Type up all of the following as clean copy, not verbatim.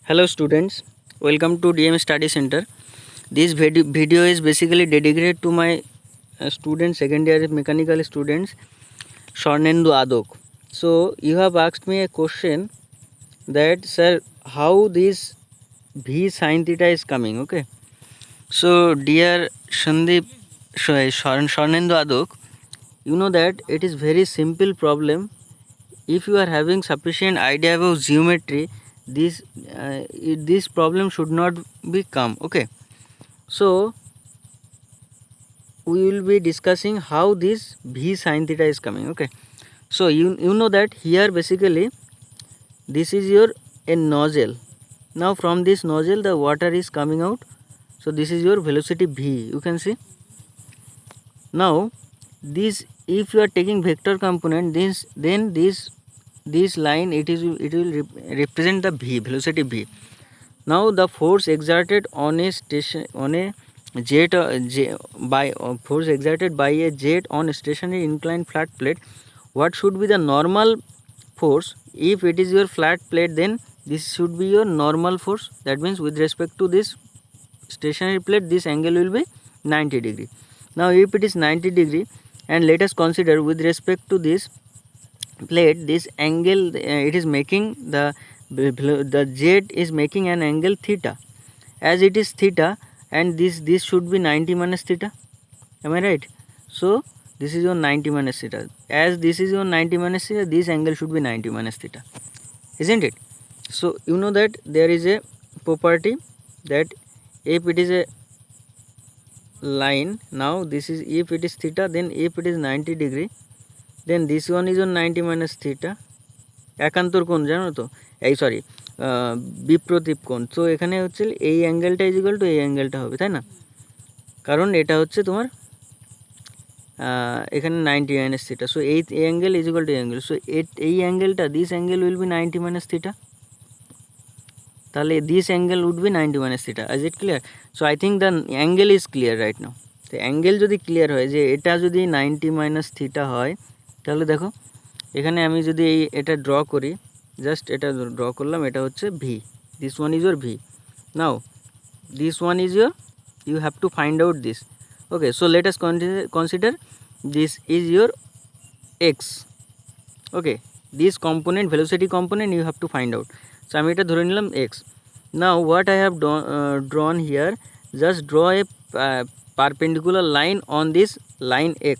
Hello students, welcome to DM Study Center. This video is basically dedicated to my students, second year mechanical students, Swarnendu Adok. So you have asked me a question that sir, how this V sin theta is coming, okay? So dear Shandip, Swarnendu Adok, you know that it is very simple problem. If you are having sufficient idea about geometry, this this problem should not be come, okay? So we will be discussing how this V sin theta is coming, okay? So you know that here basically this is your a nozzle. Now from this nozzle the water is coming out, so this is your velocity V, you can see. Now this, if you are taking vector component, then this line it will represent the V, velocity V. Now the force exerted on a station on a jet force exerted by a jet on a stationary inclined flat plate, what should be the normal force? If it is your flat plate, then this should be your normal force. That means with respect to this stationary plate, this angle will be 90 degree. Now if it is 90 degree, and let us consider with respect to this plate, this angle it is making the jet is making an angle theta, as it is theta, and this should be 90 minus theta, am I right? So this is your 90 minus theta, as this is your 90 minus theta, this angle should be 90 minus theta, isn't it? So you know that there is a property that if it is a line, now this is, if it is theta, then if it is 90 degree, then this one is on 90 minus theta, একান্তর কোণ জানো তো, এই sorry বিপ্রতীপ কোণ। তো এখানে হচ্ছে এই অ্যাঙ্গেলটা is equal two এই অ্যাঙ্গেলটা হবে, তাই না? কারণ এটা হচ্ছে তোমার এখানে 90 মাইনাস থিটা, সো এই angle is equal to angle, so এই অ্যাঙ্গেলটা this angle will be 90 minus theta, তাহলে this angle would be 90 minus theta. Is it clear? So I think the angle is clear right now. তো angle যদি clear হয় যে এটা যদি 90 minus theta হয়, তাহলে দেখো এখানে আমি যদি এটা ড্র করি, জাস্ট এটা ড্র করলাম, এটা হচ্ছে V, this one is your V. Now this one is your, you have to find out this, okay? So let us consider this is your x, okay? This component, velocity component, you have to find out. So আমি এটা ধরে নিলাম x. Now what I have drawn here, just draw a perpendicular line on this line x.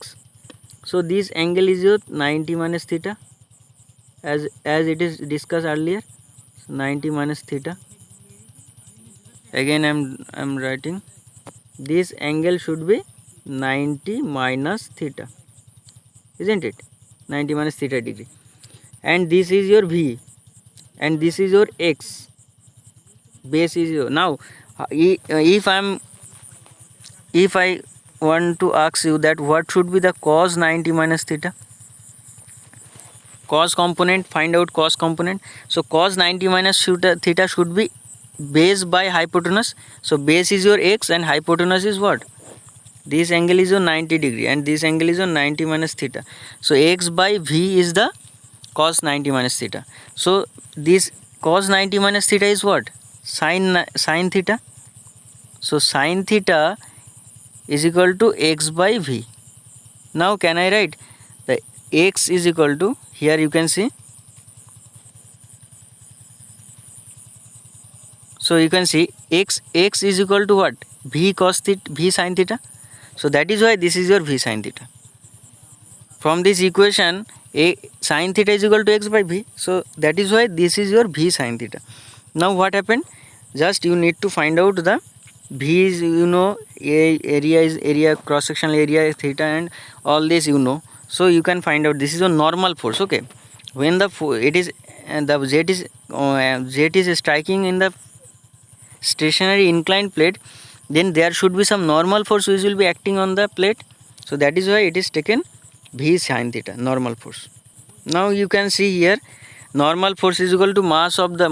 So this angle is your 90 minus theta, as it is discussed earlier, 90 minus theta. Again I'm writing, this angle should be 90 minus theta, isn't it? 90 minus theta degree, and this is your v, and this is your x, base is your. Now if I want to ask you that what should be the cos 90 minus theta, cos component, find out cos component. So cos 90 minus theta should be base by hypotenuse. So base is your x and hypotenuse is what? This angle is your 90 degree and this angle is your 90 minus theta. So x by v is the cos 90 minus theta. So this cos 90 minus theta is what? Sin theta. So sin theta is equal to x by v. Now can I write the x is equal to, here you can see, so you can see x is equal to what? V cos theta, v sin theta. So that is why this is your v sin theta. From this equation, a sin theta is equal to x by v. So that is why this is your v sin theta. Now what happened? Just you need to find out the v is, you know, area is area, cross sectional area is theta, and all this you know. So you can find out this is a normal force, okay? When the it is the jet is striking in the stationary inclined plate, then there should be some normal force which will be acting on the plate. So that is why it is taken v sin theta, normal force. Now you can see here, normal force is equal to mass of the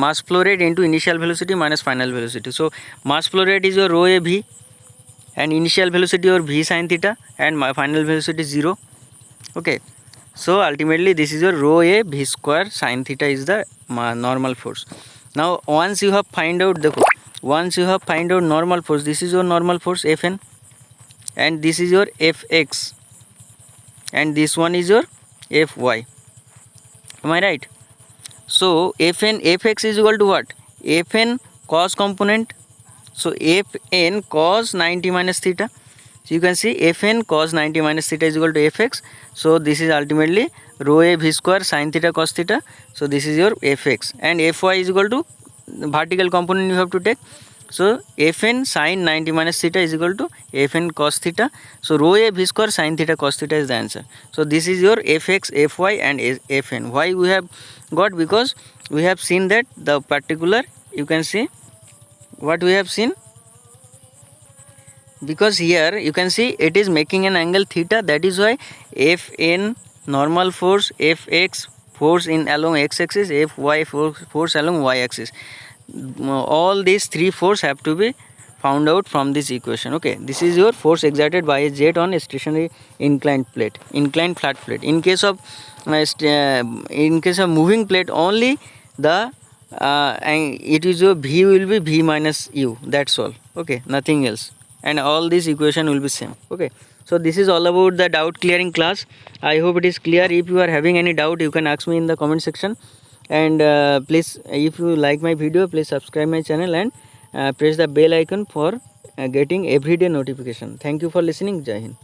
mass flow rate into initial velocity minus final velocity. So mass flow rate is your rho a v, and initial velocity or v sin theta, and my final velocity is 0, okay? So ultimately this is your rho a v square sin theta is the normal force. Now once you have find out, देखो, once you have find out normal force, this is your normal force Fn, and this is your Fx, and this one is your Fy. Am I right? So Fn Fx is equal to what? Fn cos component. So Fn cos 90 minus theta. So you can see Fn cos 90 minus theta is equal to Fx. So this is ultimately rho a v square sin theta cos theta. So this is your Fx, and Fy is equal to vertical component you have to take. So Fn sin 90 minus theta is equal to Fn cos theta. So rho a v square sin theta cos theta is the answer. So this is your Fx, Fy and Fn. Why we have got? Because we have seen that the particular, you can see what we have seen, because here you can see it is making an angle theta, that is why Fn normal force, Fx force in along x axis, Fy force along y axis, all these three force have to be found out from this equation. Okay, this is your force exerted by a jet on a stationary inclined flat plate. In case of moving plate, only the and it is your v will be v minus u, that's all. Okay, nothing else, and all this equation will be same. Okay, so this is all about the doubt clearing class. I hope it is clear. If you are having any doubt, you can ask me in the comment section, and please, if you like my video, please subscribe my channel and press the bell icon for getting everyday notification. Thank you for listening. Jai Hind.